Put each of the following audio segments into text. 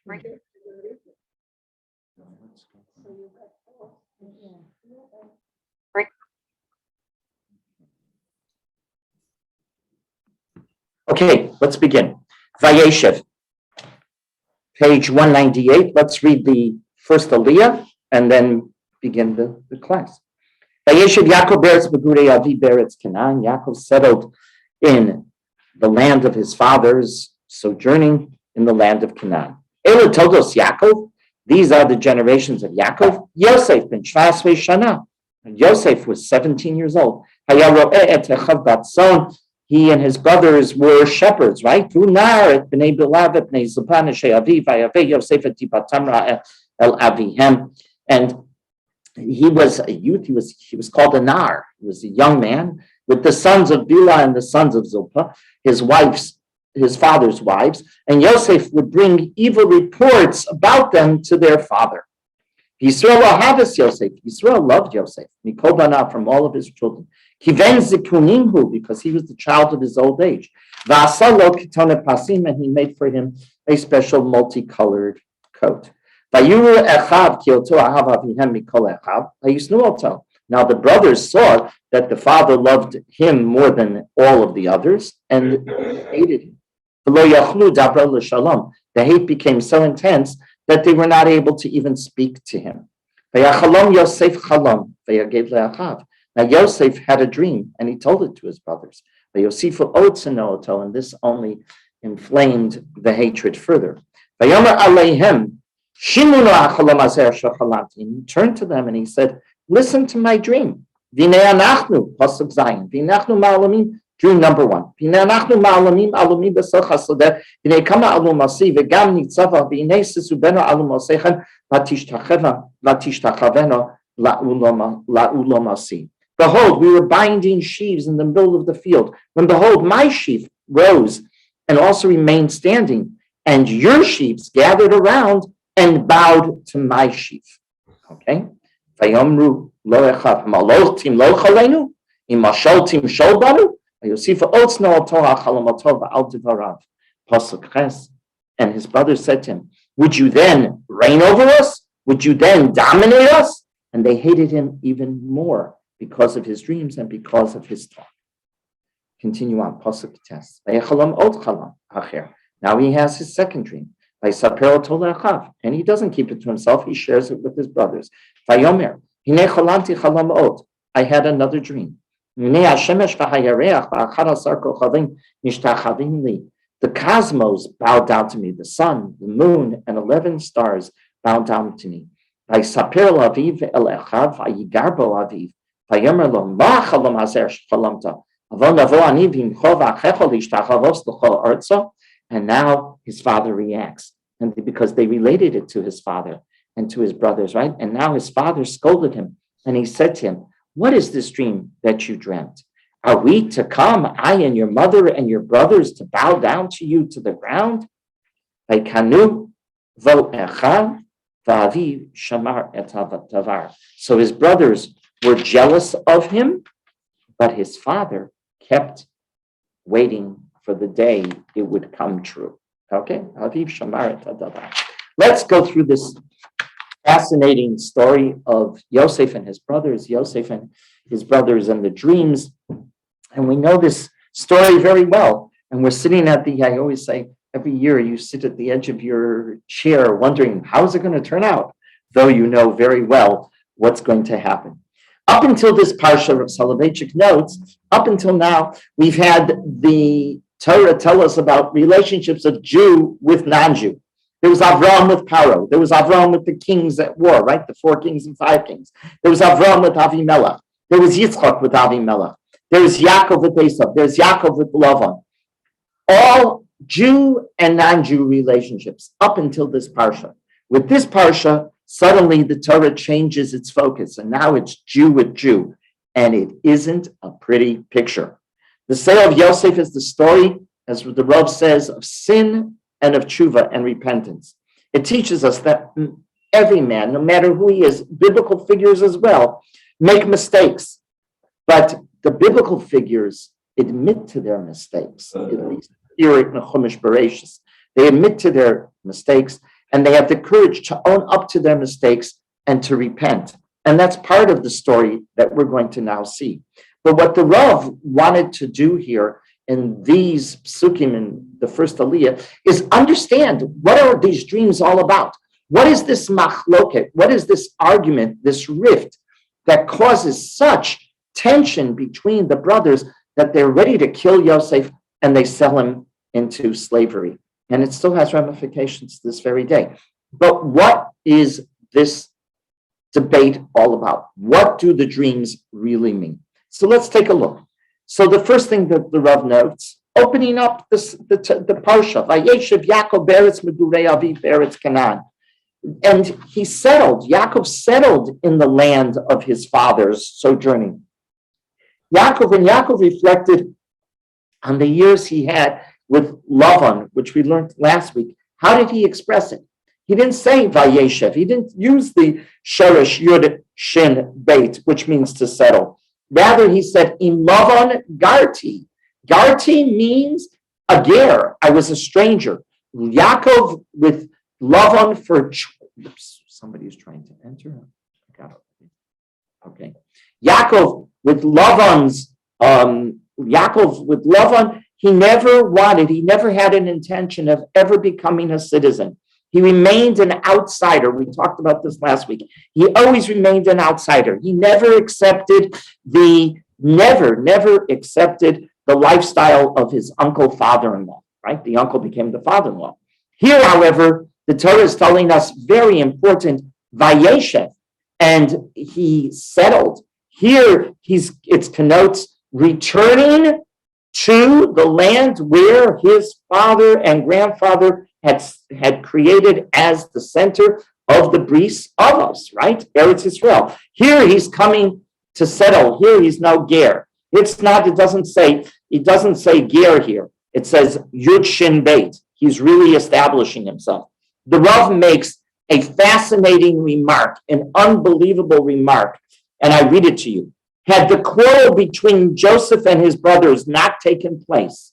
Okay, let's begin. Vayeshev, page 198. Let's read the first aliyah and then begin the class. Vayeshev Yaakov beretz begurei avi beretz Canaan. Yaakov settled in the land of his fathers, sojourning in the land of Canaan. Ela todos Yaakov. These are the generations of Yaakov. Yosef ben Shvasve Shana. And Yosef was 17 years old. He and his brothers were shepherds, right? And he was a youth. He was called a nar. He was a young man with the sons of Bila and the sons of Zilpah, his father's wives. And Yosef would bring evil reports about them to their father. Yisrael ahavas Yosef. Yisrael loved Yosef. Mikol banav, from all of his children. Kiven zikuninhu, because he was the child of his old age. V'asalo kitone pasim, and he made for him a special multicolored coat. Vayuru echav kioto ahav avihem mikol echav. Vayisnu oto. Now the brothers saw that the father loved him more than all of the others, and hated him. V'lo yachlu dabra l'shalom. The hate became so intense that they were not able to even speak to him. Vayachalom Yosef chalom vayagev le'achav. Now Yosef had a dream, and he told it to his brothers. Vayosifu otzenoto, and this only inflamed the hatred further. Vayomer aleihem shimunu hachalom azer shechalamti. And he turned to them and he said, "Listen to my dream. V'nei anachnu pasuk zayin. V'nachnu ma'alamim." Dream number one. V'nei anachnu ma'alamim alamim b'soch hasadeh. V'nei kama alum asi v'gam nitzava v'nei sisubeno alum osechem latishtakhaveno la'ulom asi. Behold, we were binding sheaves in the middle of the field, when behold, my sheaf rose and also remained standing, and your sheaves gathered around and bowed to my sheaf. Okay? Vayomru lo echad maloltim lo chalenu imashol shol banu vayosifa otzno otoha chalamoto va'al divarav. Pasuk ches. And his brothers said to him, "Would you then reign over us? Would you then dominate us?" And they hated him even more, because of his dreams and because of his talk. Continue on. Pasuk tes. Now he has his second dream. And he doesn't keep it to himself. He shares it with his brothers. I had another dream. The cosmos bowed down to me. The sun, the moon, and 11 stars bowed down to me. And now his father reacts, and because they related it to his father and to his brothers, right? And now his father scolded him, and he said to him, "What is this dream that you dreamt? Are we to come, I and your mother and your brothers, to bow down to you to the ground?" So his brothers were jealous of him, but his father kept waiting for the day it would come true. Okay? Let's go through this fascinating story of Yosef and his brothers, Yosef and his brothers and the dreams. And we know this story very well. And we're sitting I always say, every year you sit at the edge of your chair wondering, how's it going to turn out? Though you know very well what's going to happen. Up until this parsha, Rav Soloveitchik notes, up until now, we've had the Torah tell us about relationships of Jew with non-Jew. There was Avram with Paro. There was Avram with the kings at war, right? The 4 kings and 5 kings. There was Avram with Avimelech. There was Yitzchak with Avimelech. There was Yaakov with Esav. There's Yaakov with Lavan. All Jew and non-Jew relationships up until this parsha. With this parsha, suddenly the Torah changes its focus, and now it's Jew with Jew, and it isn't a pretty picture. The sale of Yosef is the story, as the Rav says, of sin and of tshuva and repentance. It teaches us that every man, no matter who he is, biblical figures as well, make mistakes, but the biblical figures admit to their mistakes, at least here in Chumash Bereshis. They admit to their mistakes, and they have the courage to own up to their mistakes and to repent. And that's part of the story that we're going to now see. But what the Rav wanted to do here in these psukim in the first aliyah is understand, what are these dreams all about? What is this machloket? What is this argument, this rift that causes such tension between the brothers that they're ready to kill Yosef and they sell him into slavery? And it still has ramifications to this very day. But what is this debate all about? What do the dreams really mean? So let's take a look. So the first thing that the Rav notes, opening up the parsha, Vayeshev Yaakov beretz megurei aviv beretz Canaan. And he settled, Yaakov settled in the land of his fathers sojourning. When Yaakov reflected on the years he had with Lavan, which we learned last week, how did he express it? He didn't say Vayeshev. He didn't use the Sheresh Yud Shin Beit, which means to settle. Rather, he said, Im Lavan Garti. Garti means a ger. I was a stranger. Yaakov with Lavan for... Oops, somebody's trying to enter. I got it. Okay. Yaakov with Lavan, he never had an intention of ever becoming a citizen. He remained an outsider. We talked about this last week. He always remained an outsider. He never accepted never accepted the lifestyle of his uncle, father-in-law, right? The uncle became the father-in-law. Here, however, the Torah is telling us very important, Vayeshev, and he settled. Here, it connotes returning to the land where his father and grandfather had created as the center of the bris of us, right? Eretz Israel. Here he's coming to settle. Here he's no ger. It doesn't say ger here. It says Yud Shin Beit. He's really establishing himself. The Rav makes a fascinating remark, an unbelievable remark, and I read it to you. Had the quarrel between Joseph and his brothers not taken place,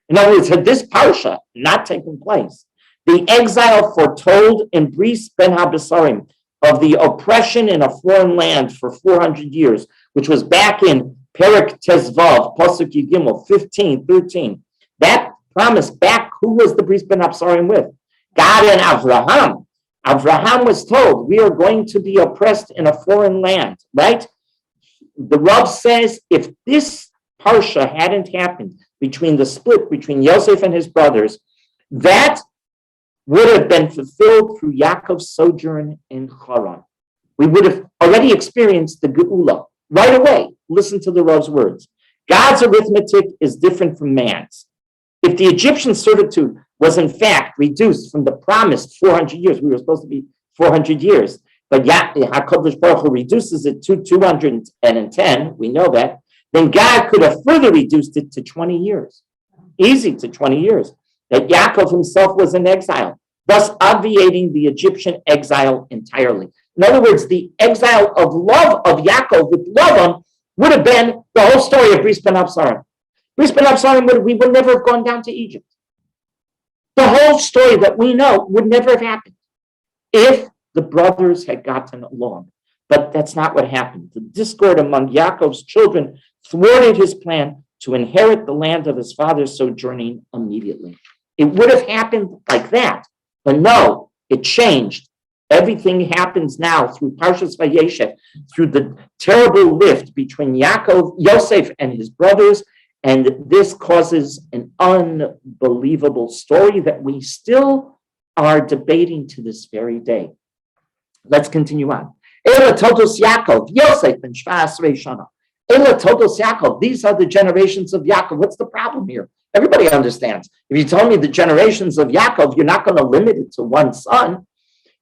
in other words, had this parsha not taken place, the exile foretold in Bris ben Habesarim of the oppression in a foreign land for 400 years, which was back in Perek Tezvav, Pasuk Yigimel 15:13. That promise back, who was the Bris ben Habesarim with? God and Avraham. Avraham was told, we are going to be oppressed in a foreign land, right? The Rav says, if this parsha hadn't happened between the split between Yosef and his brothers, that would have been fulfilled through Yaakov's sojourn in Haran. We would have already experienced the Geula right away. Listen to the Rav's words. God's arithmetic is different from man's. If the Egyptian servitude was in fact reduced from the promised 400 years, we were supposed to be 400 years, but HaKadosh Baruch Hu reduces it to 210, we know that, then God could have further reduced it to 20 years. Easy to 20 years. That Yaakov himself was in exile, thus obviating the Egyptian exile entirely. In other words, the exile of love of Yaakov with Lavan would have been the whole story of Bris ben Habesarim. Bris ben Habesarim, we would never have gone down to Egypt. The whole story that we know would never have happened if the brothers had gotten along. But that's not what happened. The discord among Yaakov's children thwarted his plan to inherit the land of his father's sojourning immediately. It would have happened like that, but no, it changed. Everything happens now through Parshas Vayeshev, through the terrible rift between Yosef and his brothers, and this causes an unbelievable story that we still are debating to this very day. Let's continue on. Ela Todos Yaakov, Yosef and Shva Asrei Shana. Ela Todos Yaakov, these are the generations of Yaakov. What's the problem here? Everybody understands. If you tell me the generations of Yaakov, you're not going to limit it to one son.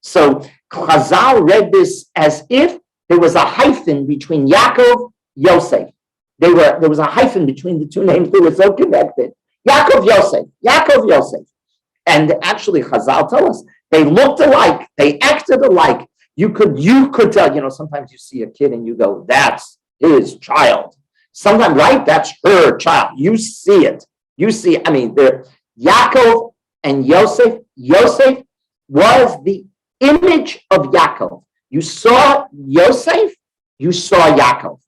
So Chazal read this as if there was a hyphen between Yaakov, Yosef. There was a hyphen between the two names. They were so connected. Yaakov, Yosef. Yaakov, Yosef. And actually, Chazal tell us, they looked alike. They acted alike. You could tell, sometimes you see a kid and you go, that's his child. Sometimes, right? That's her child. You see it. Yaakov and Yosef, was the image of Yaakov. You saw Yosef, you saw Yaakov.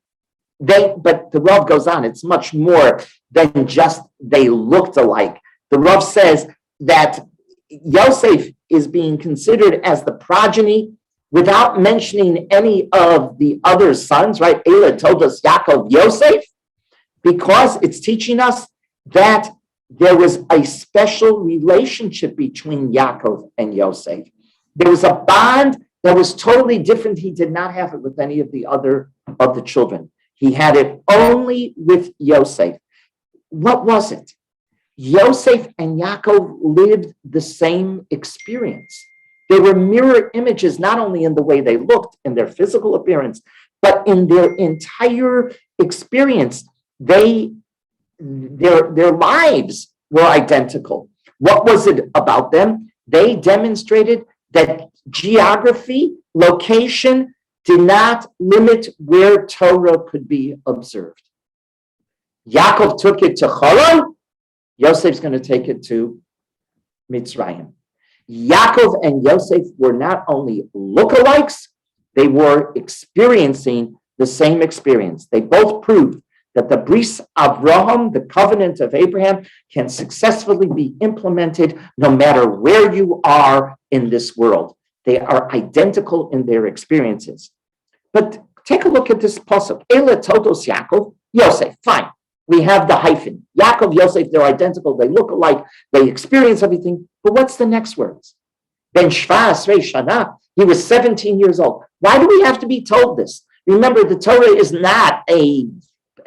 But the Rav goes on, it's much more than just they looked alike. The Rav says that Yosef is being considered as the progeny without mentioning any of the other sons, right? Elah told us Yaakov Yosef, because it's teaching us that there was a special relationship between Yaakov and Yosef. There was a bond that was totally different. He did not have it with any of the other of the children. He had it only with Yosef. What was it? Yosef and Yaakov lived the same experience. They were mirror images, not only in the way they looked, in their physical appearance, but in their entire experience. Their lives were identical. What was it about them? They demonstrated that geography, location, did not limit where Torah could be observed. Yaakov took it to Choron. Yosef's going to take it to Mitzrayim. Yaakov and Yosef were not only lookalikes, they were experiencing the same experience. They both proved that the Bris Avraham, the covenant of Abraham, can successfully be implemented no matter where you are in this world. They are identical in their experiences. But take a look at this pasuk. Elah totos Yaakov, Yosef, fine. We have the hyphen. Yaakov, Yosef, they're identical. They look alike. They experience everything. But what's the next words? Ben Shva Asrei Shana. He was 17 years old. Why do we have to be told this? Remember, the Torah is not a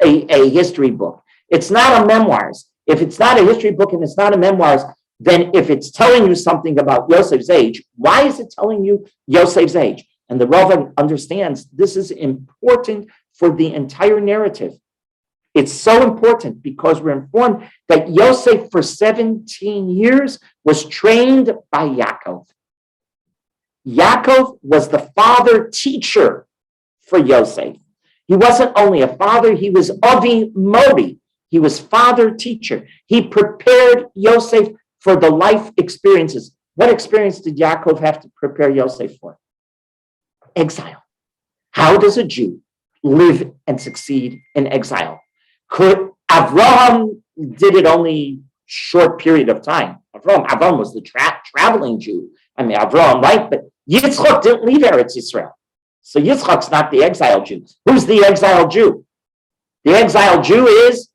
history book. It's not a memoirs. If it's not a history book and it's not a memoirs, then if it's telling you something about Yosef's age, why is it telling you Yosef's age? And the Rav understands this is important for the entire narrative. It's so important because we're informed that Yosef for 17 years was trained by Yaakov. Yaakov was the father teacher for Yosef. He wasn't only a father, he was Avi Modi. He was father teacher. He prepared Yosef for the life experiences. What experience did Yaakov have to prepare Yosef for? Exile. How does a Jew live and succeed in exile? Could Avraham did it only short period of time. Avraham was the traveling Jew. I mean, Avraham, right? But Yitzchak didn't leave Eretz Yisrael. So Yitzchak's not the exiled Jew. Who's the exiled Jew? The exiled Jew is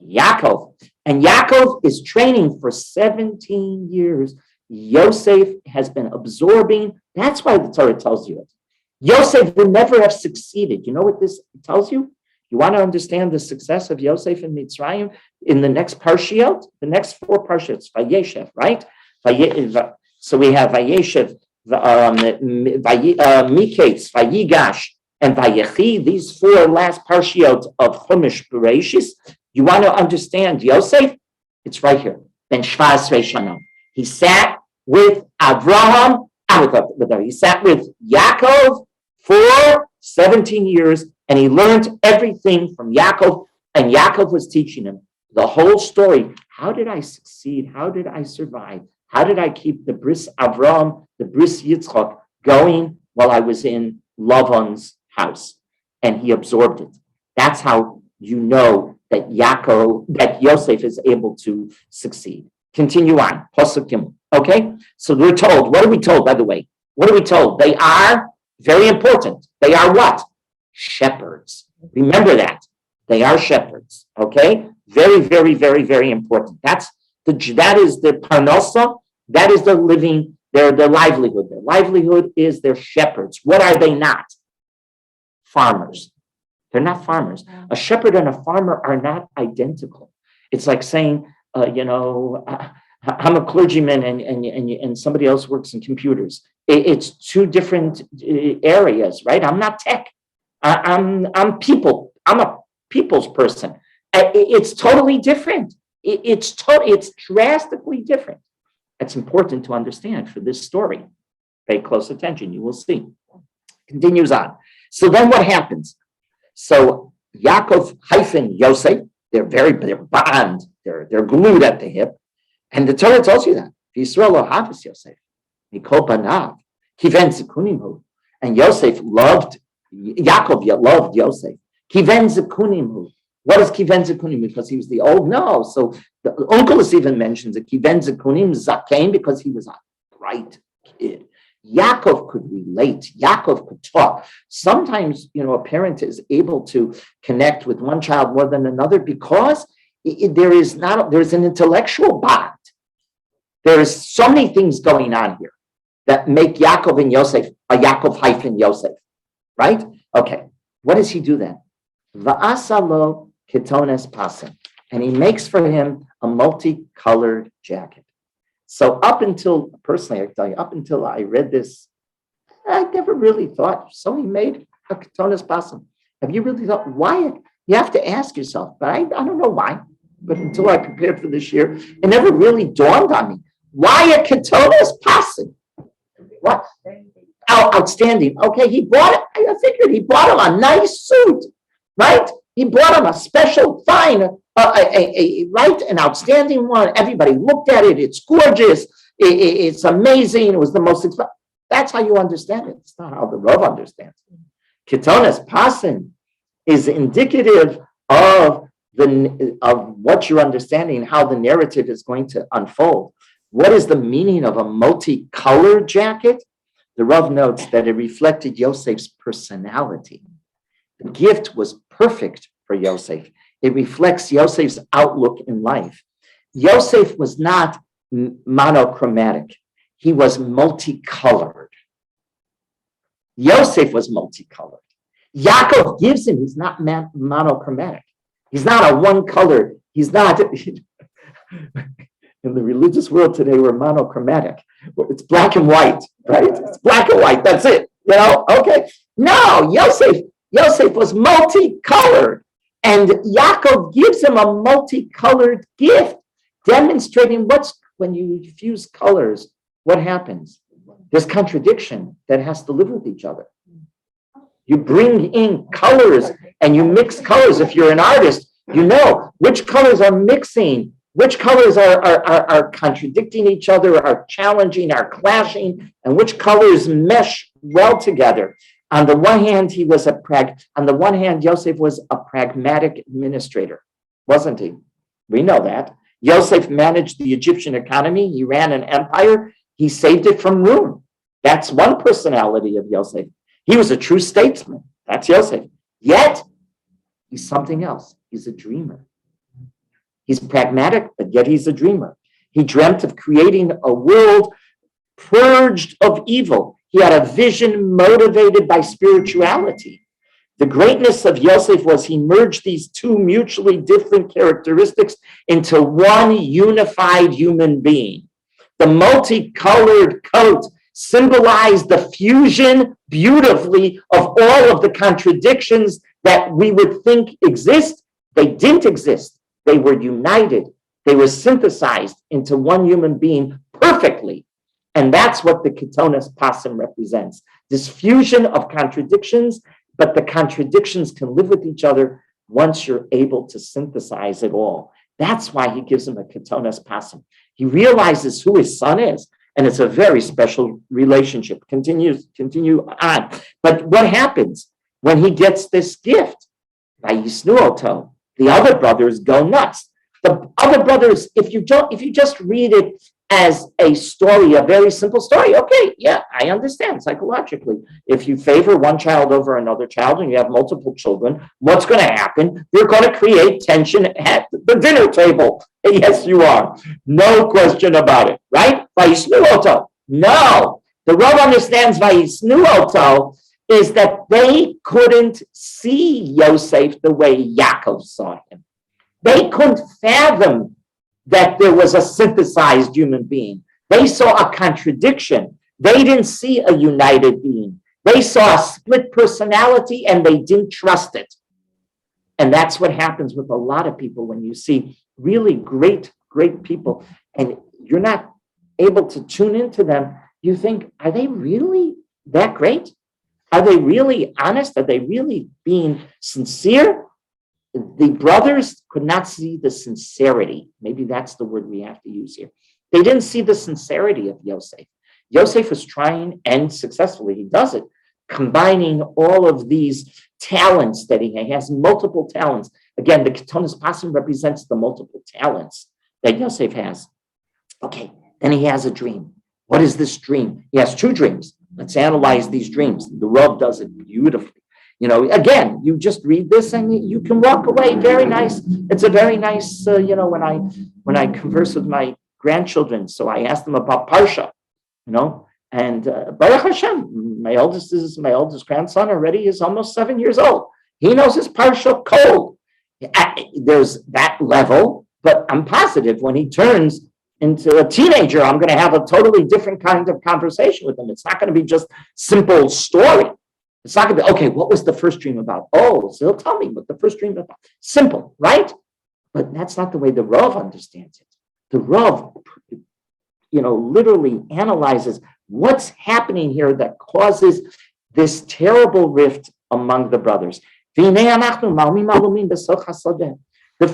Yaakov. And Yaakov is training for 17 years. Yosef has been absorbing. That's why the Torah tells you it. Yosef would never have succeeded. You know what this tells you? You want to understand the success of Yosef in Mitzrayim in the next parshiot, the next four parshiots, Vayeshev, right? So we have Vayeshev, Miketz, Vayigash, and Vayechi, these four last parshiot of Chumash Bereshis. You want to understand Yosef? It's right here. Ben Shva Asrei Shana. He sat with Avraham, he sat with Yaakov for 17 years, and he learned everything from Yaakov, and Yaakov was teaching him the whole story. How did I succeed? How did I survive? How did I keep the Bris Avraham, the Bris Yitzchak going while I was in Lavan's house? And he absorbed it. That's how you know that Yosef is able to succeed. Continue on. Pasuk. Okay? So we're told, what are we told, by the way? What are we told? They are very important. They are what? Shepherds. Remember that. They are shepherds. Okay? Very, very, very, very important. That is the parnasa. That is their living, their livelihood. Their livelihood is their shepherds. What are they not? Farmers. They're not farmers. A shepherd and a farmer are not identical. It's like saying, I'm a clergyman and somebody else works in computers. It's two different areas, right? I'm not tech. I'm people. I'm a people's person. It's totally different. It's drastically different. It's important to understand for this story. Pay close attention. You will see. Continues on. So then what happens? So Yaakov hyphen Yosef, they're bond. They're glued at the hip. And the Torah tells you that. Yisrael lo havis Yosef. Mikol banav, kiven zikunim hu. And Yosef loved, Yaakov loved Yosef. Kiven zikunim hu. What is kiven zikunim? Because he was the old? No. So the Onkelos even mentions it. Kiven zikunim zaken, because he was a bright kid. Yaakov could relate. Yaakov could talk. Sometimes, a parent is able to connect with one child more than another because there's an intellectual bond. There's so many things going on here that make Yaakov and Yosef a Yaakov hyphen Yosef, right? Okay, what does he do then? Va'asalo ketones pasim, and he makes for him a multicolored jacket. So personally, I tell you, up until I read this, I never really thought, so he made a ketones pasim. Have you really thought why? You have to ask yourself, but I don't know why. But until I prepared for this year, it never really dawned on me. Why a ketones pasim? What? Outstanding. Okay, I figured he bought him a nice suit, right? He bought him a special, fine, an outstanding one. Everybody looked at it. It's gorgeous. It's amazing. It was the most expensive. That's how you understand it. It's not how the Rav understands it. Ketones pasim is indicative of what you're understanding, how the narrative is going to unfold. What is the meaning of a multicolored jacket? The Rav notes that it reflected Yosef's personality. The gift was perfect for Yosef. It reflects Yosef's outlook in life. Yosef was not monochromatic. He was multicolored. Yosef was multicolored. Yaakov gives him, he's not monochromatic. He's not a one color. He's not, in the religious world today, we're monochromatic. It's black and white, right? It's black and white. That's it. Okay. No, Yosef was multicolored. And Yaakov gives him a multicolored gift, demonstrating when you fuse colors, what happens? There's contradiction that has to live with each other. You bring in colors and you mix colors. If you're an artist, you know which colors are mixing, which colors are contradicting each other, are challenging, are clashing, and which colors mesh well together. On the one hand, Yosef was a pragmatic administrator, wasn't he? We know that. Yosef managed the Egyptian economy. He ran an empire. He saved it from ruin. That's one personality of Yosef. He was a true statesman. That's Yosef. Yet, he's something else. He's a dreamer. He's pragmatic, but yet he's a dreamer. He dreamt of creating a world purged of evil. He had a vision motivated by spirituality. The greatness of Yosef was he merged these two mutually different characteristics into one unified human being. The multicolored coat symbolized the fusion beautifully of all of the contradictions that we would think exist. They didn't exist. They were united. They were synthesized into one human being perfectly. And that's what the ketones pasim represents. This fusion of contradictions, but the contradictions can live with each other once you're able to synthesize it all. That's why he gives him a ketones pasim. He realizes who his son is, and it's a very special relationship. Continue on. But what happens when he gets this gift? Vayisnu oto. The other brothers go nuts. The other brothers, if you just read it as a story, a very simple story, okay, yeah, I understand psychologically. If you favor one child over another child and you have multiple children, what's going to happen? You're going to create tension at the dinner table. Yes, you are. No question about it, right? Vayisnu oto. No. The Rav understands Vayisnu oto is that they couldn't see Yosef the way Yaakov saw him. They couldn't fathom that there was a synthesized human being. They saw a contradiction. They didn't see a united being. They saw a split personality and they didn't trust it. And that's what happens with a lot of people when you see really great people and you're not able to tune into them. You think, are they really that great? Are they really honest? Are they really being sincere? The brothers could not see the sincerity. Maybe that's the word we have to use here. They didn't see the sincerity of Yosef. Yosef was trying, and successfully he does it, combining all of these talents that he has, multiple talents. Again, the Ketonis Pasim represents the multiple talents that Yosef has. Okay, then he has a dream. What is this dream? He has two dreams. Let's analyze these dreams. The Rav does it beautifully. Again, you just read this and you can walk away. Very nice. It's a very nice, when I converse with my grandchildren, so I ask them about Parsha, and Baruch Hashem, my eldest grandson already is almost 7 years old. He knows his Parsha cold. There's that level, but I'm positive when he turns into a teenager, I'm going to have a totally different kind of conversation with him. It's not going to be just simple story. It's not going to be, okay, what was the first dream about? Oh, so he'll tell me what the first dream about. Simple, right? But that's not the way the Rav understands it. The Rav, literally analyzes what's happening here that causes this terrible rift among the brothers. The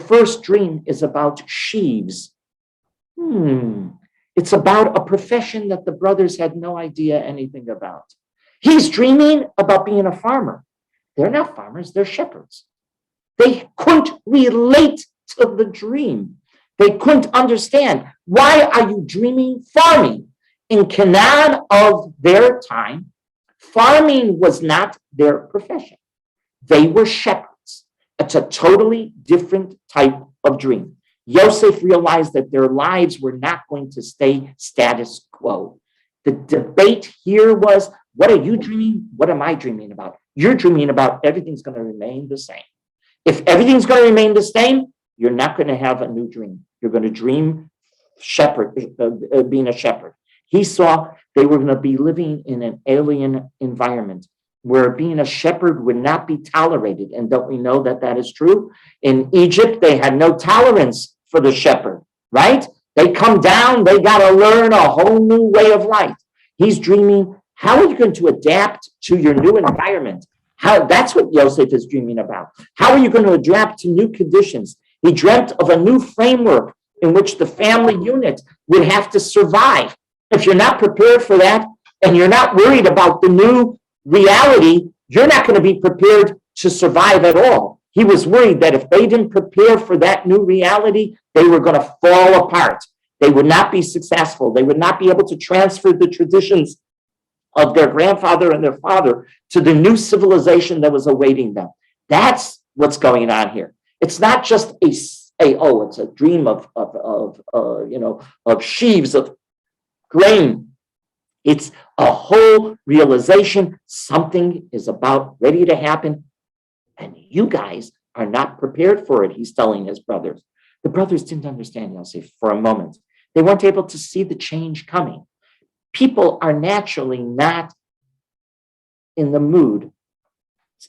first dream is about sheaves. It's about a profession that the brothers had no idea anything about. He's dreaming about being a farmer. They're not farmers, they're shepherds. They couldn't relate to the dream. They couldn't understand. Why are you dreaming farming? In Canaan of their time, farming was not their profession. They were shepherds. It's a totally different type of dream. Yosef realized that their lives were not going to stay status quo. The debate here was, what are you dreaming? What am I dreaming about? You're dreaming about everything's going to remain the same. If everything's going to remain the same, you're not going to have a new dream. You're going to dream being a shepherd. He saw they were going to be living in an alien environment where being a shepherd would not be tolerated. And don't we know that that is true? In Egypt, they had no tolerance for the shepherd, right? They come down, they got to learn a whole new way of life. He's dreaming, how are you going to adapt to your new environment? That's what Yosef is dreaming about. How are you going to adapt to new conditions? He dreamt of a new framework in which the family unit would have to survive. If you're not prepared for that and you're not worried about the new reality, you're not going to be prepared to survive at all. He was worried that if they didn't prepare for that new reality, they were going to fall apart. They would not be successful. They would not be able to transfer the traditions of their grandfather and their father to the new civilization that was awaiting them. That's what's going on here. It's not just it's a dream of sheaves of grain. It's a whole realization something is about ready to happen, and you guys are not prepared for it, he's telling his brothers. The brothers didn't understand Yosef for a moment. They weren't able to see the change coming. People are naturally not in the mood,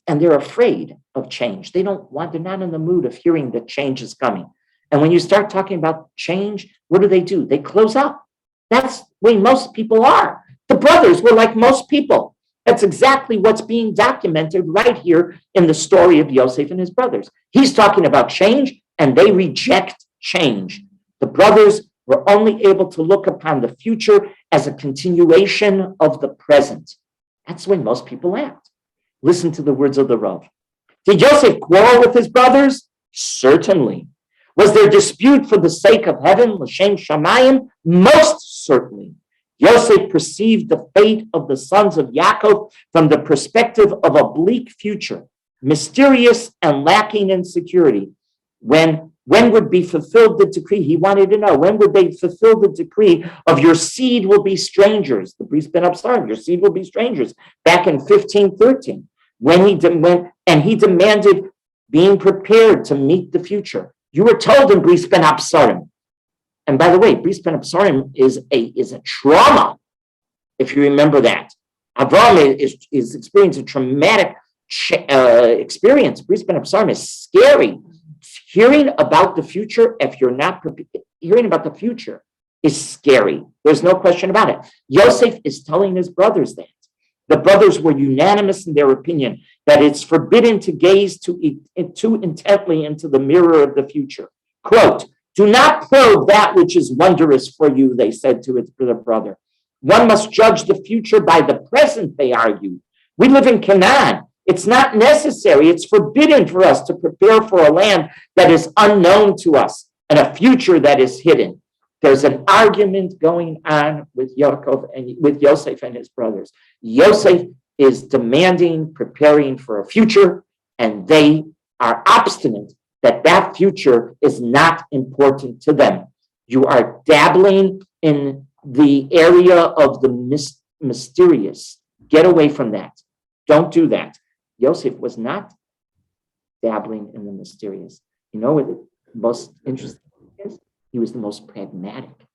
and they're afraid of change. They're not in the mood of hearing that change is coming. And when you start talking about change, what do? They close up. That's the way most people are. The brothers were like most people. That's exactly what's being documented right here in the story of Yosef and his brothers. He's talking about change, and they reject change. The brothers were only able to look upon the future as a continuation of the present. That's the way most people act. Listen to the words of the Rav. Did Yosef quarrel with his brothers? Certainly. Was there dispute for the sake of heaven, l'shem shamayim? Most certainly. Yosef perceived the fate of the sons of Yaakov from the perspective of a bleak future, mysterious and lacking in security. When would be fulfilled the decree? He wanted to know, when would they fulfill the decree of your seed will be strangers? The Bris Ben Absarim, your seed will be strangers, back in 1513, when he demanded being prepared to meet the future. You were told in Bris Ben Absarim. And by the way, Bris Ben Absarim is a trauma, if you remember that. Avraham is experiencing a traumatic experience. Bris Ben Absarim is scary. Hearing about the future, if you're not prepared, hearing about the future is scary. There's no question about it. Yosef is telling his brothers that. The brothers were unanimous in their opinion that it's forbidden to gaze too intently into the mirror of the future. Quote, do not probe that which is wondrous for you, they said to the brother. One must judge the future by the present, they argued. We live in Canaan. It's not necessary. It's forbidden for us to prepare for a land that is unknown to us and a future that is hidden. There's an argument going on with Yaakov and with Yosef and his brothers. Yosef is demanding, preparing for a future, and they are obstinate that that future is not important to them. You are dabbling in the area of the mysterious. Get away from that. Don't do that. Yosef was not dabbling in the mysterious. You know what the most interesting is? He was the most pragmatic.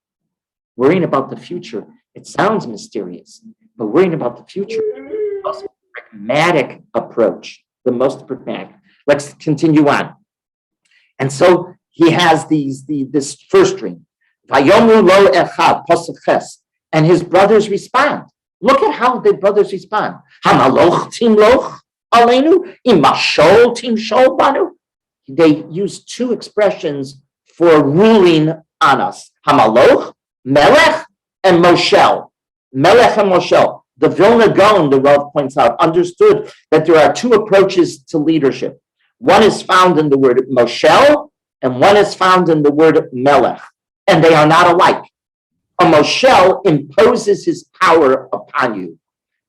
Worrying about the future, it sounds mysterious, but worrying about the future, the most pragmatic approach, the most pragmatic. Let's continue on. And so he has this first dream. Vayomu lo echad, pasuk ches, and his brothers respond. Look at how the brothers respond. Hamaloch timloch aleinu, imashol timshol banu. They use two expressions for ruling on us. Hamaloch, melech, and moshel. Melech and moshel. The Vilna Gaon, the Rav points out, understood that there are two approaches to leadership. One is found in the word moshel, and one is found in the word melech. And they are not alike. A moshel imposes his power upon you.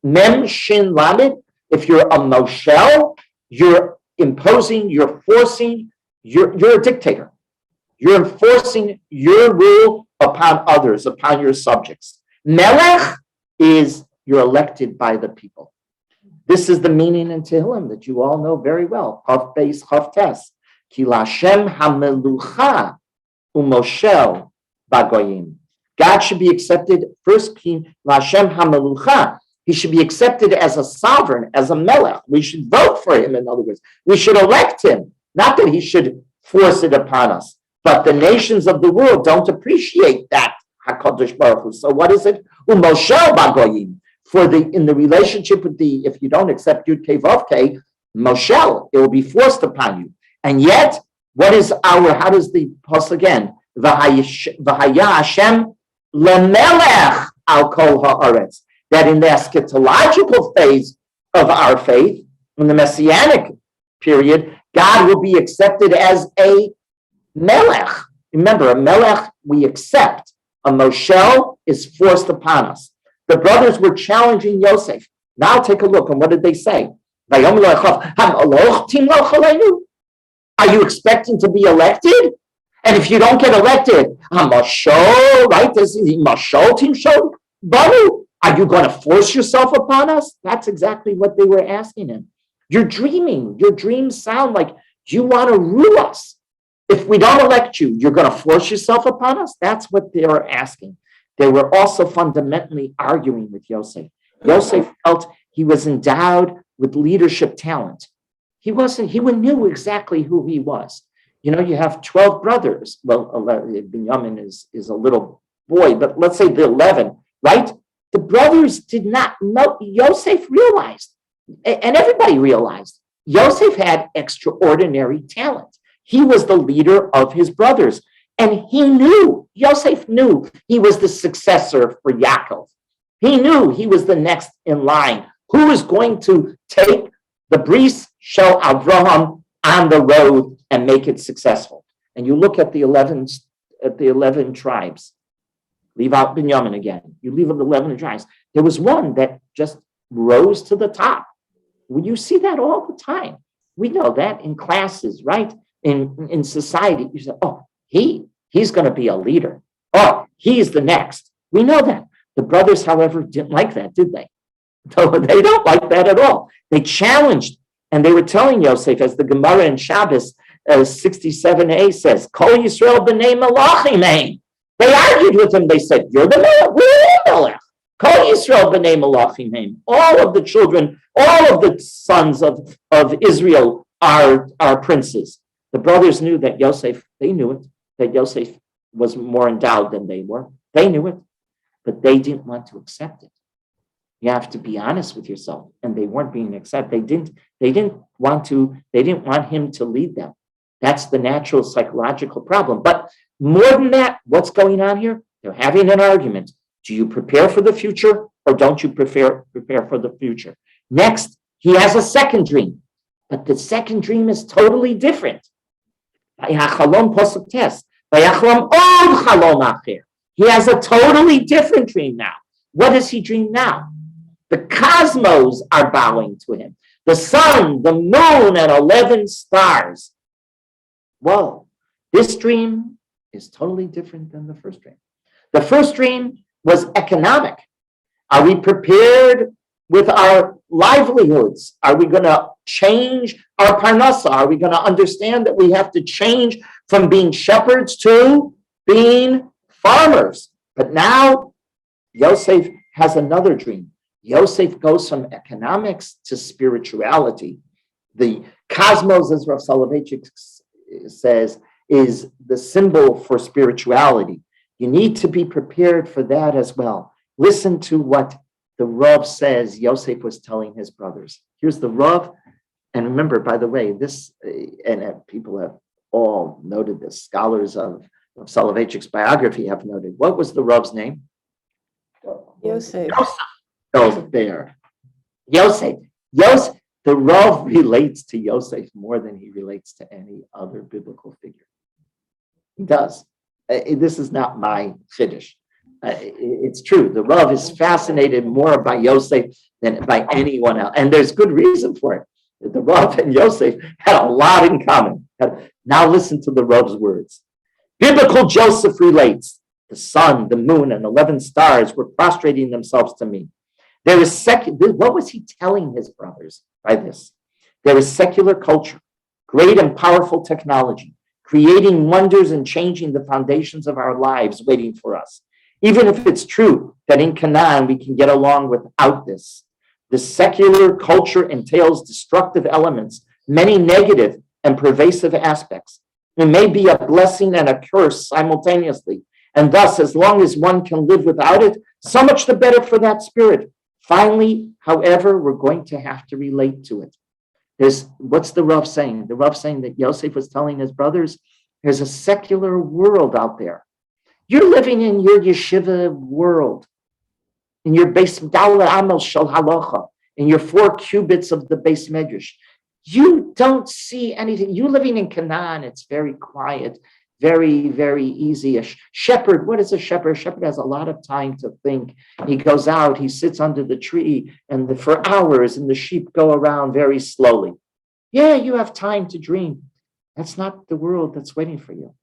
Mem shin lamed, if you're a moshel, you're imposing, you're forcing, you're a dictator. You're enforcing your rule upon others, upon your subjects. Melech is you're elected by the people. This is the meaning in Tehillim that you all know very well. Chav beis chav tes. Ki lashem hamelucha umoshel bagoyim. God should be accepted first. Ki lashem hamelucha. He should be accepted as a sovereign, as a melech. We should vote for him. In other words, we should elect him. Not that he should force it upon us. But the nations of the world don't appreciate that HaKadosh Baruch Hu. So what is it? Umoshel bagoyim. In the relationship with if you don't accept Yud Kei Vav Kei, Moshel, it will be forced upon you. And yet, how does the pasuk again? V'haya Hashem lemelech al kol haaretz. That in the eschatological phase of our faith, in the Messianic period, God will be accepted as a melech. Remember, a melech we accept. A moshel is forced upon us. The brothers were challenging Yosef. Now take a look, and what did they say? Are you expecting to be elected? And if you don't get elected, right? Are you going to force yourself upon us? That's exactly what they were asking him. You're dreaming. Your dreams sound like you want to rule us. If we don't elect you, you're going to force yourself upon us? That's what they were asking. They were also fundamentally arguing with Yosef. Yosef felt he was endowed with leadership talent. He knew exactly who he was. You know, you have 12 brothers. Well, Binyamin is a little boy, but let's say the 11, right? The brothers did not know. Yosef realized, and everybody realized, Yosef had extraordinary talent. He was the leader of his brothers. And Yosef knew he was the successor for Yaakov. He knew he was the next in line. Who is going to take the Bris Shel Avraham on the road and make it successful? And you look at the 11 tribes. Leave out Binyamin again. You leave out the 11 tribes. There was one that just rose to the top. Well, you see that all the time. We know that in classes, right? In society, you say, oh, he's going to be a leader. Oh, he's the next. We know that. The brothers, however, didn't like that, did they? No, they don't like that at all. They challenged, and they were telling Yosef, as the Gemara in Shabbos 67a says, Kol Yisrael b'nei Malachim ein. They argued with him. They said, you're the Melech. We're the Melech. Kol Yisrael b'nei Malachim ein. All of the children, all of the sons of Israel are princes. The brothers knew that Yosef, they knew it, that Yosef was more endowed than they were. They knew it, but they didn't want to accept it. You have to be honest with yourself. And they weren't being accepted. They didn't want him to lead them. That's the natural psychological problem. But more than that, what's going on here? They're having an argument. Do you prepare for the future or don't you prepare for the future? Next, he has a second dream, but the second dream is totally different. He has a totally different dream now. What does he dream now? The cosmos are bowing to him. The sun, the moon, and 11 stars. Whoa, this dream is totally different than the first dream. The first dream was economic. Are we prepared with our livelihoods? Are we going to change our parnasa? Are we going to understand that we have to change from being shepherds to being farmers? But now Yosef has another dream. Yosef goes from economics to spirituality. The cosmos, as Rav Soloveitchik says, is the symbol for spirituality. You need to be prepared for that as well. Listen to what the Rav says Yosef was telling his brothers. Here's the Rav. And remember, by the way, this, and people have all noted this, scholars of Soloveitchik's biography have noted. What was the Rav's name? Yosef. Yosef there. Yosef. The Rav relates to Yosef more than he relates to any other biblical figure. He does. This is not my chiddush. It's true. The Rav is fascinated more by Yosef than by anyone else. And there's good reason for it. The Rav and Yosef had a lot in common. Now listen to the Rav's words. Biblical Joseph relates, the sun, the moon, and 11 stars were prostrating themselves to me. There is what was he telling his brothers by this? There is secular culture, great and powerful technology, creating wonders and changing the foundations of our lives waiting for us. Even if it's true that in Canaan we can get along without this, the secular culture entails destructive elements, many negative and pervasive aspects. It may be a blessing and a curse simultaneously. And thus, as long as one can live without it, so much the better for that spirit. Finally, however, we're going to have to relate to it. What's the Rav saying? The Rav saying that Yosef was telling his brothers, there's a secular world out there. You're living in your yeshiva world, in your base Dala Amel Shal Halacha, in your 4 cubits of the base medrash. You don't see anything. You living in Canaan, it's very quiet, very, very easy. A shepherd, what is a shepherd? A shepherd has a lot of time to think. He goes out, he sits under the tree for hours, and the sheep go around very slowly. Yeah, you have time to dream. That's not the world that's waiting for you.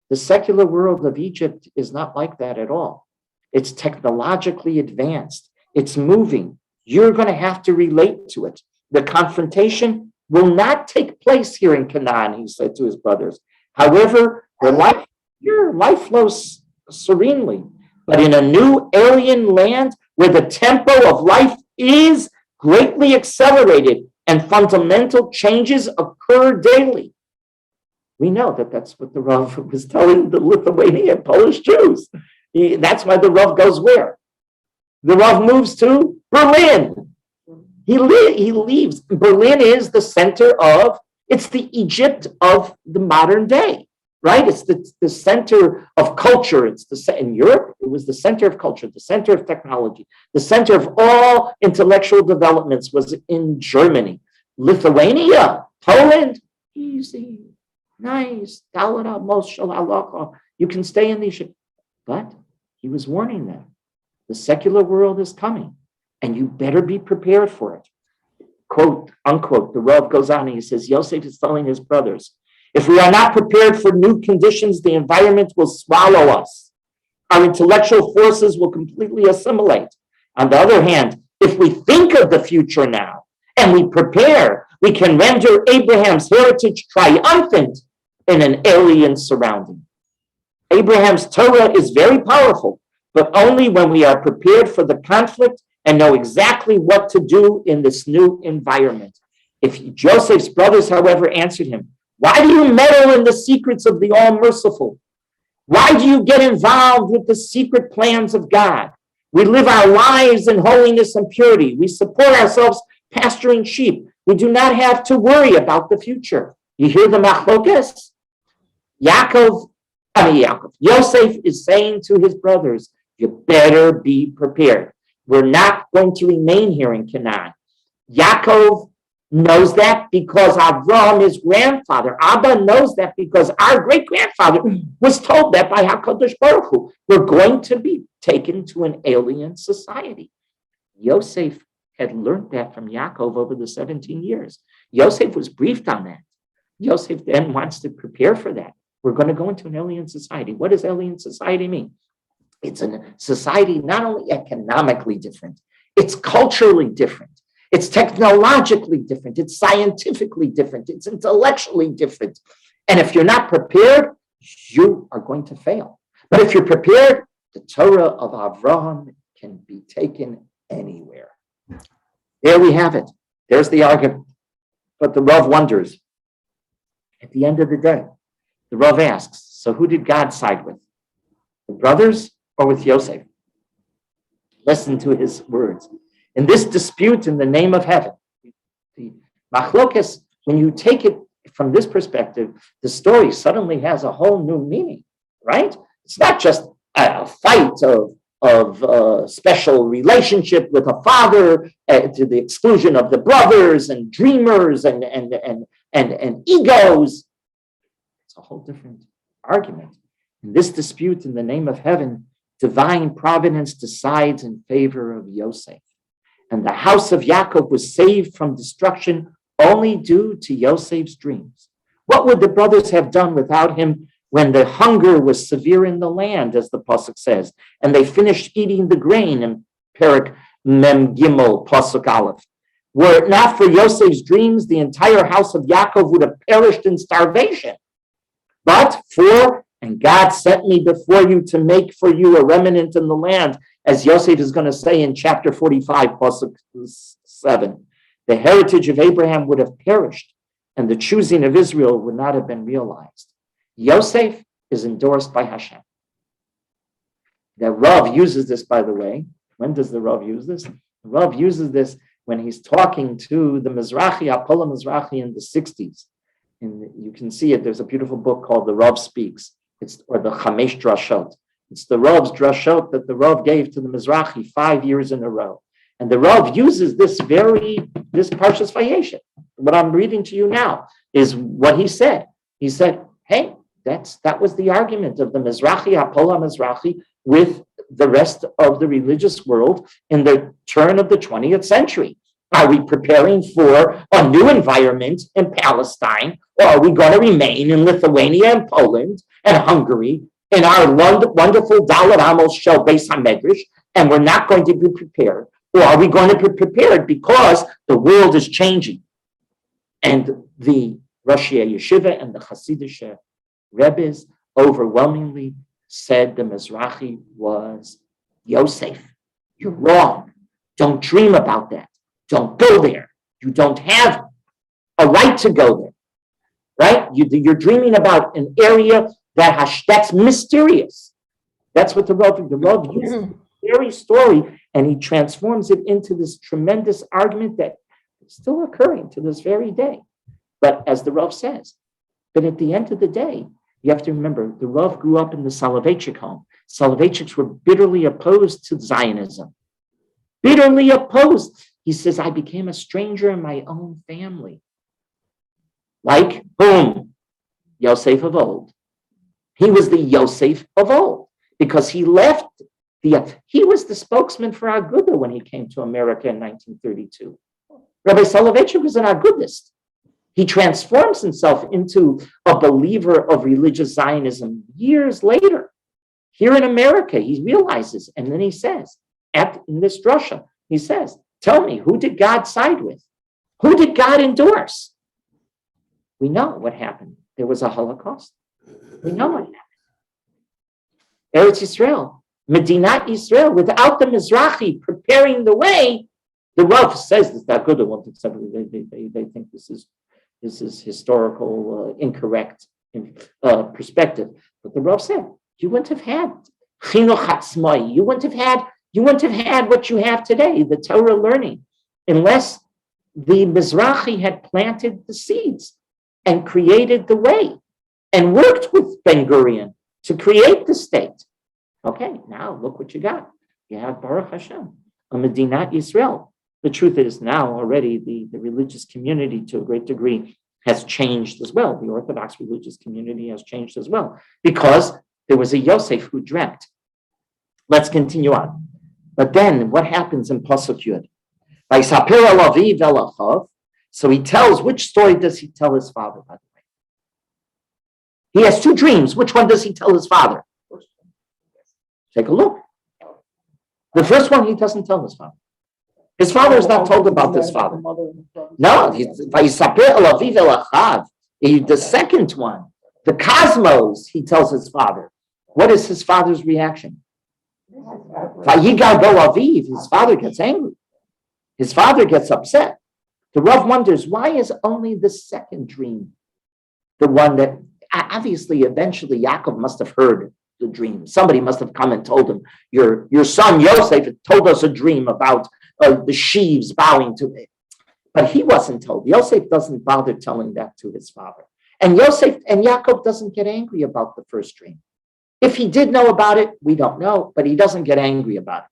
The secular world of Egypt is not like that at all. It's technologically advanced. It's moving. You're going to have to relate to it. The confrontation will not take place here in Canaan, he said to his brothers. However, your life flows serenely. But in a new alien land where the tempo of life is greatly accelerated and fundamental changes occur daily. We know that that's what the Rav was telling the Lithuanian Polish Jews. That's why the Rav goes where? The Rav moves to Berlin. He leaves. Berlin is the center it's the Egypt of the modern day, right? It's the center of culture. In Europe, it was the center of culture, the center of technology, the center of all intellectual developments was in Germany. Lithuania, Poland, easy, nice. You can stay in these. But he was warning them. The secular world is coming, and you better be prepared for it. Quote, unquote, the Rav goes on and he says, Yosef is telling his brothers, if we are not prepared for new conditions, the environment will swallow us. Our intellectual forces will completely assimilate. On the other hand, if we think of the future now and we prepare, we can render Abraham's heritage triumphant in an alien surrounding. Abraham's Torah is very powerful, but only when we are prepared for the conflict and know exactly what to do in this new environment. If Joseph's brothers, however, answered him, why do you meddle in the secrets of the All-Merciful? Why do you get involved with the secret plans of God? We live our lives in holiness and purity. We support ourselves pasturing sheep. We do not have to worry about the future. You hear the machlokes? Yosef is saying to his brothers, You better be prepared. We're not going to remain here in Canaan. Yaakov knows that because Avraham, his grandfather, Abba knows that because our great-grandfather was told that by HaKadosh Baruch Hu. We're going to be taken to an alien society. Yosef had learned that from Yaakov over the 17 years. Yosef was briefed on that. Yosef then wants to prepare for that. We're going to go into an alien society. What does alien society mean? It's a society not only economically different, it's culturally different, it's technologically different, it's scientifically different, it's intellectually different. And if you're not prepared, you are going to fail. But if you're prepared, the Torah of Avraham can be taken anywhere. There we have it. There's the argument. But the Rav wonders, at the end of the day, the Rav asks, so who did God side with? The brothers or with Yosef? Listen to his words. In this dispute in the name of heaven, the machlokes, when you take it from this perspective, the story suddenly has a whole new meaning, right? It's not just a fight of special relationship with a father to the exclusion of the brothers and dreamers and egos. It's a whole different argument. In this dispute in the name of heaven, divine providence decides in favor of Yosef. And the house of Yaakov was saved from destruction only due to Yosef's dreams. What would the brothers have done without him when the hunger was severe in the land, as the pasuk says, and they finished eating the grain in Perek Mem Gimel pasuk Aleph? Were it not for Yosef's dreams, the entire house of Yaakov would have perished in starvation. And God sent me before you to make for you a remnant in the land, as Yosef is going to say in chapter 45, pasuk 7. The heritage of Abraham would have perished, and the choosing of Israel would not have been realized. Yosef is endorsed by Hashem. The Rav uses this, by the way. When does the Rav use this? The Rav uses this when he's talking to the Mizrahi, Apollo Mizrahi in the 60s. And you can see it. There's a beautiful book called The Rav Speaks. Or the Chamesh Drashot. It's the Rav's Drashot that the Rav gave to the Mizrahi 5 years in a row. And the Rav uses this Parshas Vayeshev. What I'm reading to you now is what he said. He said, hey, that was the argument of the Mizrahi, Apollo Mizrahi, with the rest of the religious world in the turn of the 20th century. Are we preparing for a new environment in Palestine, or are we going to remain in Lithuania and Poland and Hungary in our wonderful Dalet Amos shell Beis HaMedrash, and we're not going to be prepared? Or are we going to be prepared because the world is changing? And the Rosh Yeshiva and the Hasidic Rebbes overwhelmingly said the Mizrahi was Yosef. You're wrong. Don't dream about that. Don't go there. You don't have a right to go there, right? You're dreaming about an area that's mysterious. That's what the Rav uses the very story, and he transforms it into this tremendous argument that is still occurring to this very day. But as the Rav says, but at the end of the day, you have to remember, the Rav grew up in the Soloveitchik home. Soloveitchiks were bitterly opposed to Zionism. Bitterly opposed. He says, I became a stranger in my own family. Like whom? Yosef of old. He was the Yosef of old because he left he was the spokesman for Aguda when he came to America in 1932. Rabbi Soloveitchik was an Agudist. He transforms himself into a believer of religious Zionism years later. Here in America, he realizes, and then he says, in this drasha, he says, tell me, who did God side with? Who did God endorse? We know what happened. There was a Holocaust. We know what happened. Eretz Yisrael, Medinat Yisrael, without the Mizrahi preparing the way, the Rav says that the Aguda won't accept it. They think this is historical, incorrect perspective. But the Rav said, you wouldn't have had Chinuch Hatzmai. You wouldn't have had what you have today, the Torah learning, unless the Mizrahi had planted the seeds and created the way and worked with Ben Gurion to create the state. Okay, now look what you got. You have Baruch Hashem, a Medinat Yisrael. The truth is now already the religious community to a great degree has changed as well. The Orthodox religious community has changed as well because there was a Yosef who dreamt. Let's continue on. But then what happens in Pasuk Yud? So he tells, which story does he tell his father, by the way? He has two dreams. Which one does he tell his father? Take a look. The first one he doesn't tell his father. His father is not told about this father. No, the second one, the cosmos, he tells his father. What is his father's reaction? His father gets angry. His father gets upset. The Rav wonders, why is only the second dream the one that, obviously, eventually Yaakov must have heard the dream. Somebody must have come and told him, your son Yosef told us a dream about the sheaves bowing to me. But he wasn't told. Yosef doesn't bother telling that to his father. And Yaakov doesn't get angry about the first dream. If he did know about it, we don't know, but he doesn't get angry about it.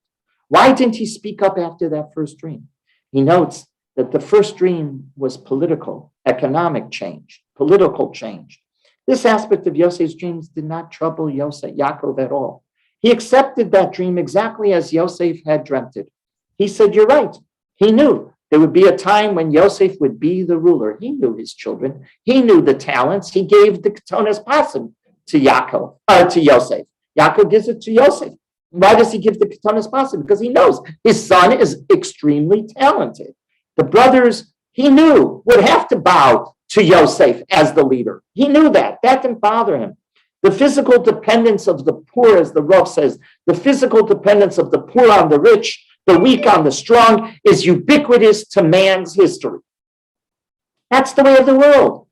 Why didn't he speak up after that first dream? He notes that the first dream was political, economic change, political change. This aspect of Yosef's dreams did not trouble Yaakov at all. He accepted that dream exactly as Yosef had dreamt it. He said, you're right. He knew there would be a time when Yosef would be the ruler. He knew his children. He knew the talents. He gave the Ketonas Pasim to Yosef. Yaakov gives it to Yosef. Why does he give the Ketonas Pasim? Because he knows his son is extremely talented. The brothers, he knew, would have to bow to Yosef as the leader. He knew that. That didn't bother him. The physical dependence of the poor, as the Rav says, the physical dependence of the poor on the rich, the weak on the strong, is ubiquitous to man's history. That's the way of the world.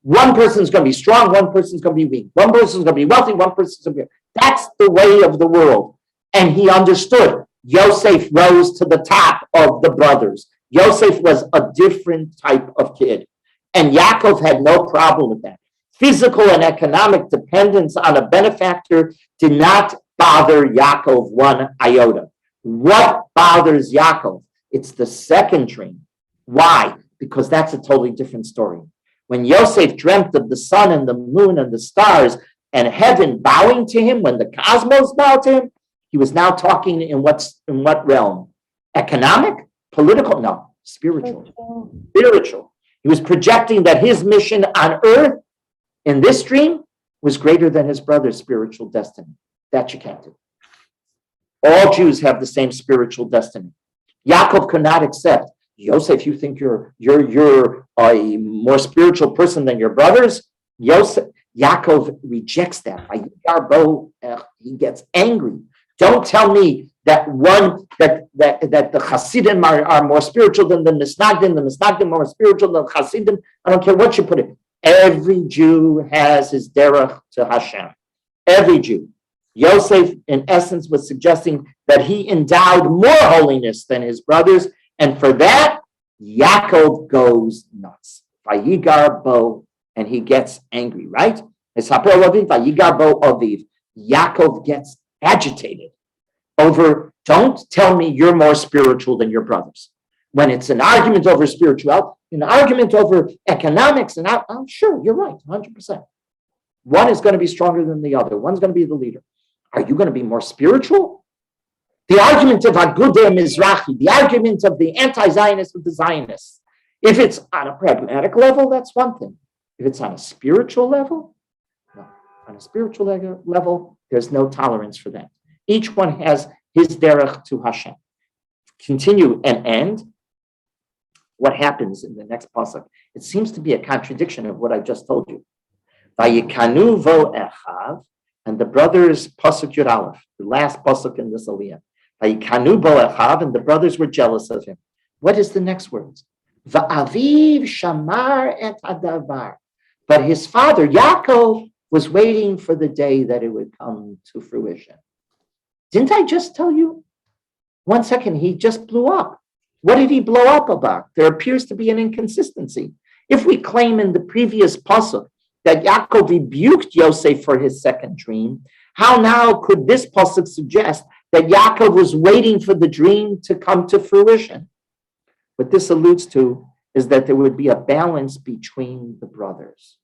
One person's going to be strong, one person's going to be weak. One person's going to be wealthy, one person's going to be... That's the way of the world. And he understood. Yosef rose to the top of the brothers. Yosef was a different type of kid. And Yaakov had no problem with that. Physical and economic dependence on a benefactor did not bother Yaakov one iota. What bothers Yaakov? It's the second dream. Why? Because that's a totally different story. When Yosef dreamt of the sun and the moon and the stars and heaven bowing to him, when the cosmos bowed to him, he was now talking in what realm? Economic? Political? No, spiritual. Spiritual. He was projecting that his mission on earth in this dream was greater than his brother's spiritual destiny. That you can't do. All Jews have the same spiritual destiny. Yaakov could not accept, Yosef, you think you're a more spiritual person than your brothers? Yaakov rejects that. He gets angry. Don't tell me that the Hasidim are more spiritual than the Misnagdim are more spiritual than the Hasidim. I don't care what you put it. Every Jew has his derech to Hashem. Every Jew. Yosef, in essence, was suggesting that he endowed more holiness than his brothers, and for that, Yaakov goes nuts. Vayigar bo, and he gets angry, right? Vayigar bo aviv. Yaakov gets agitated over, don't tell me you're more spiritual than your brothers. When it's an argument over spirituality, an argument over economics, and I'm sure you're right, 100%. One is going to be stronger than the other. One's going to be the leader. Are you going to be more spiritual? The argument of Agudei Mizrahi, the argument of the anti-Zionists with the Zionists. If it's on a pragmatic level, that's one thing. If it's on a spiritual level, no. On a spiritual level, there's no tolerance for that. Each one has his derech to Hashem. Continue and end. What happens in the next pasuk? It seems to be a contradiction of what I just told you. Vayikanu vo echav, and the brothers, pasuk Yud Aleph, the last pasuk in this aliyah. Vayikanu vo echav, and the brothers were jealous of him. What is the next words? Va'aviv shamar et hadavar. But his father, Yaakov, was waiting for the day that it would come to fruition. Didn't I just tell you? 1 second, he just blew up. What did he blow up about? There appears to be an inconsistency. If we claim in the previous pasuk that Yaakov rebuked Yosef for his second dream, How now could this pasuk suggest that Yaakov was waiting for the dream to come to fruition? What this alludes to is that there would be a balance between the brothers.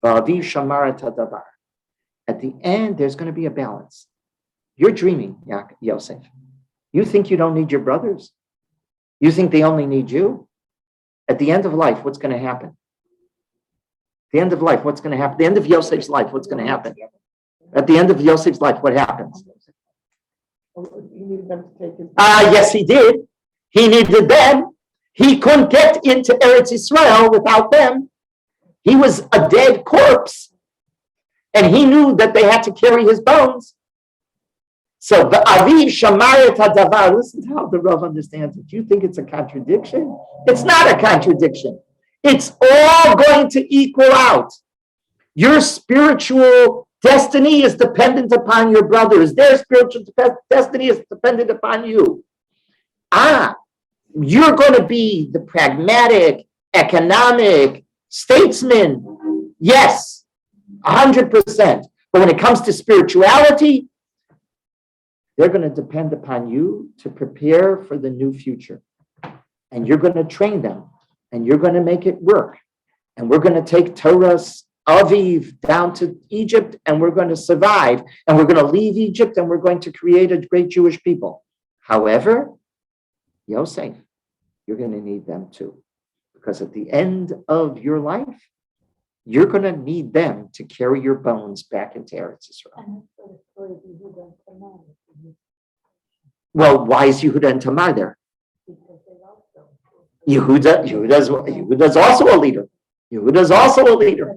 Va'aviv shamar et hadavar. At the end, there's going to be a balance. You're dreaming, Yosef. You think you don't need your brothers? You think they only need you? At the end of life, what's going to happen? At the end of life, what's going to happen? At the end of Yosef's life, what's going to happen? At the end of Yosef's life, what happens? Yes, he did. He needed them. He couldn't get into Eretz Israel without them. He was a dead corpse. And he knew that they had to carry his bones. So the Aviv Shamar et Hadavar, listen to how the Rav understands it. Do you think it's a contradiction? It's not a contradiction. It's all going to equal out. Your spiritual destiny is dependent upon your brothers. Their spiritual destiny is dependent upon you. You're going to be the pragmatic, economic statesman. Yes, 100%. But when it comes to spirituality, they're going to depend upon you to prepare for the new future. And you're going to train them. And you're going to make it work. And we're going to take Torah's Aviv down to Egypt, and we're going to survive. And we're going to leave Egypt, and we're going to create a great Jewish people. However, Yosef, you're going to need them too. Because at the end of your life, you're going to need them to carry your bones back into Eretz Israel. Well, why is Yehuda and Tamar there? Yehuda's also a leader. Yehuda's also a leader.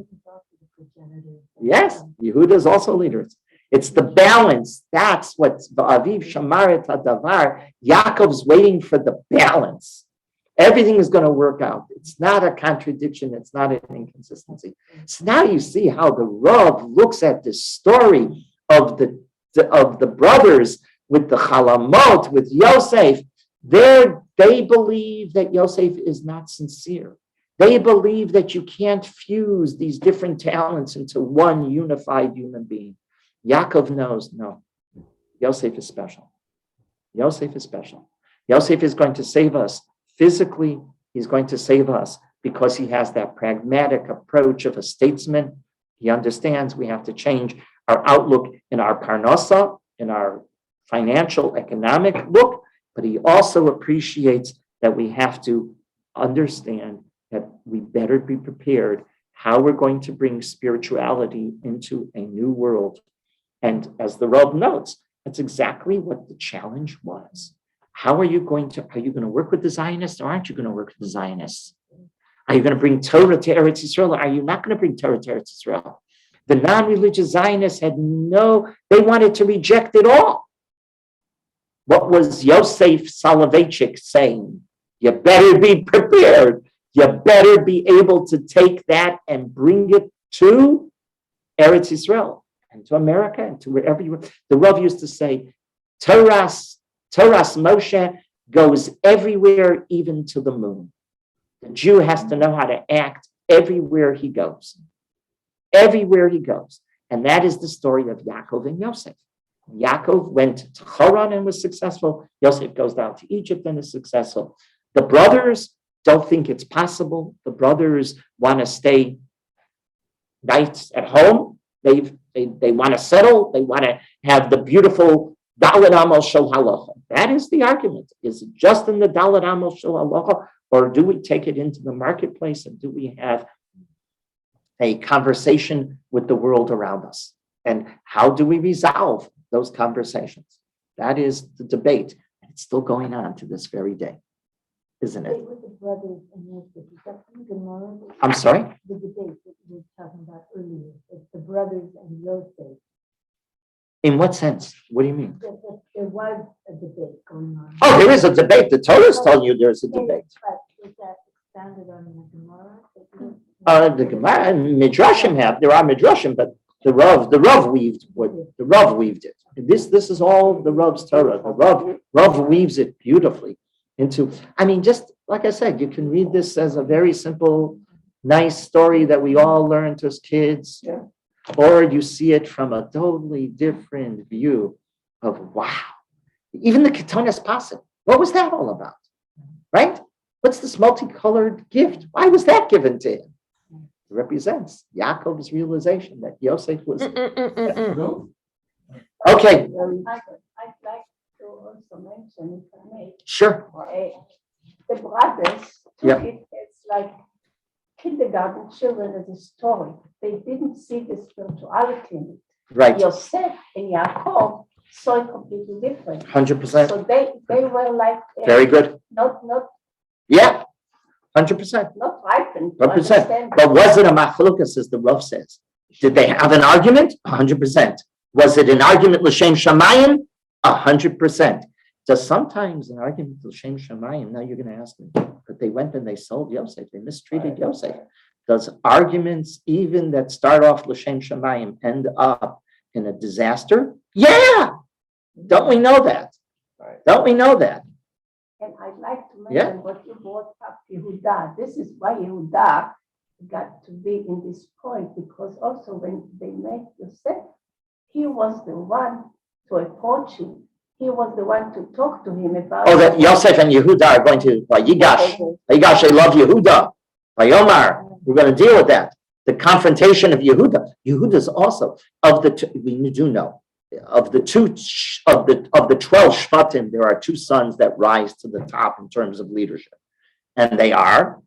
Yes, Yehuda's also a leader. It's the balance. That's what Va'aviv Shamar et Hadavar. Yaakov's waiting for the balance. Everything is going to work out. It's not a contradiction. It's not an inconsistency. So now you see how the Rav looks at this story of the brothers with the Chalamot, with Yosef. They believe that Yosef is not sincere. They believe that you can't fuse these different talents into one unified human being. Yaakov knows, no, Yosef is special. Yosef is special. Yosef is going to save us physically. He's going to save us because he has that pragmatic approach of a statesman. He understands we have to change our outlook in our parnasa, in our financial, economic look, but he also appreciates that we have to understand that we better be prepared how we're going to bring spirituality into a new world. And as the Rav notes, that's exactly what the challenge was. Are you going to work with the Zionists or aren't you going to work with the Zionists? Are you going to bring Torah to Eretz Israel or are you not going to bring Torah to Eretz Israel? The non-religious Zionists they wanted to reject it all. What was Yosef Soloveitchik saying? You better be prepared. You better be able to take that and bring it to Eretz Israel and to America and to wherever you were. The Rav used to say, Torah's Moshe goes everywhere, even to the moon. The Jew has to know how to act everywhere he goes. Everywhere he goes. And that is the story of Yaakov and Yosef. Yaakov went to Haran and was successful. Yosef goes down to Egypt and is successful. The brothers don't think it's possible. The brothers want to stay nights at home. They want to settle. They want to have the beautiful Dalet Amos Shel Halacha. That is the argument. Is it just in the Dalet Amos Shel Halacha, or do we take it into the marketplace and do we have a conversation with the world around us? And how do we resolve those conversations? That is the debate. And it's still going on to this very day, isn't it? I'm sorry? The debate that you were talking about earlier, it's the brothers and Yosef. In what sense? What do you mean? There was a debate going on. Oh, there is a debate. The Torah is telling you there's a debate. But is that expanded on the Gemara? The Gemara and Midrashim there are Midrashim, but the Rav weaved it. This is all the Rav's Torah. The Rav weaves it beautifully into, just like I said, you can read this as a very simple, nice story that we all learned as kids. Yeah. or you see it from a totally different view of, wow, even the Ketones Pasim, what was that all about? Right? What's this multicolored gift? Why was that given to him? It represents Yaakov's realization that Yosef was. Okay. I'd like to also mention, if I may, Sure. the brothers Yeah. took it as like kindergarten children as a story. They didn't see the spirituality in it. Right. Yosef and Yaakov saw it completely different. 100%. So they were like Very good. not Yeah. 100%. ripened. to 100%. understand. But was it a machlokas, as the Rav says? Did they have an argument? 100%. Was it an argument l'shem shamayim? 100%. Does sometimes an argument l'shem shamayim? Now you're going to ask me, but they went and they sold Yosef. They mistreated Yosef. Does arguments, even that start off l'shem shamayim, end up in a disaster? Yeah. Don't we know that? Don't we know that? And I'd like to mention what you brought up, Yehuda. This is why Yehuda got to be in this point, because also when they met Yosef, he was the one to approach him. He was the one to talk to him about. Oh, that Yosef and Yehuda are going to, Yigash, I love Yehuda. Vayomar, we're going to deal with that. The confrontation of Yehuda. Yehuda is also, of the two, we do know, of the 12 Shvatim, there are two sons that rise to the top in terms of leadership. And they are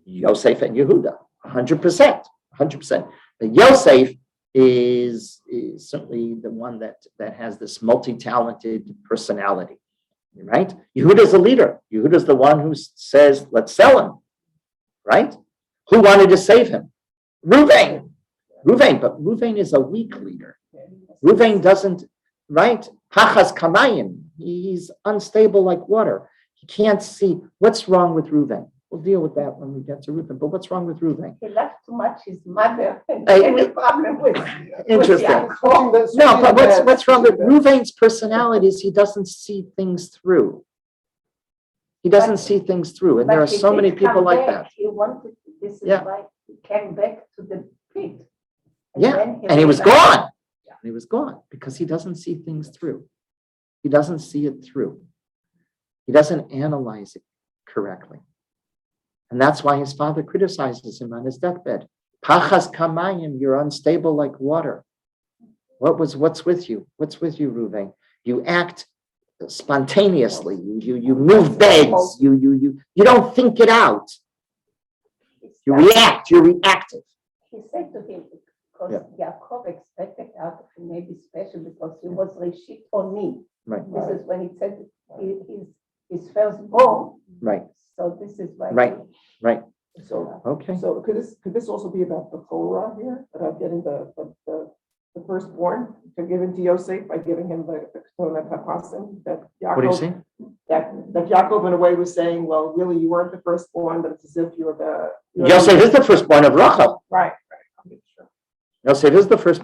Yosef and Yehuda, 100%, 100%. But Yosef is certainly the one that has this multi-talented personality, right? Yehuda's the leader. Yehuda's the one who says, let's sell him, right? Who wanted to save him? Reuven, but Reuven is a weak leader. Reuven doesn't, right? Hachas kamayim. He's unstable like water. He can't see. What's wrong with Reuven? We'll deal with that when we get to Reuven. But what's wrong with Reuven? He loved too much his mother. Any problem with Interesting. Yaakov. No, but what's wrong with Reuven's personality is he doesn't see things through. He doesn't see things through. And there are But he so many did people come like back. that. He wanted, this is Yeah. why he came back to the pit. Yeah, then and he was realized- gone. And he was gone because he doesn't see things through. He doesn't see it through. He doesn't analyze it correctly. And that's why his father criticizes him on his deathbed. Pachas kamayim, you're unstable like water. What's with you? What's with you, Reuven? You act spontaneously. You move beds. You don't think it out. You react. You're reactive. He said to him, because Yeah. Yaakov expected out of him maybe special because he was Reshit Oni. Right. This is when he said his firstborn. Right. So this is why. Right. Right. So, Okay. so could this also be about the Torah here, about getting the firstborn to give into Yosef by giving him the Ketona Papasim that What do you Yaakov, see? that Yaakov in a way was saying, well, really, you weren't the firstborn, but it's as if you were the. Yosef is the firstborn of Rachel. Right, right. I'm sure. Yosef is the firstborn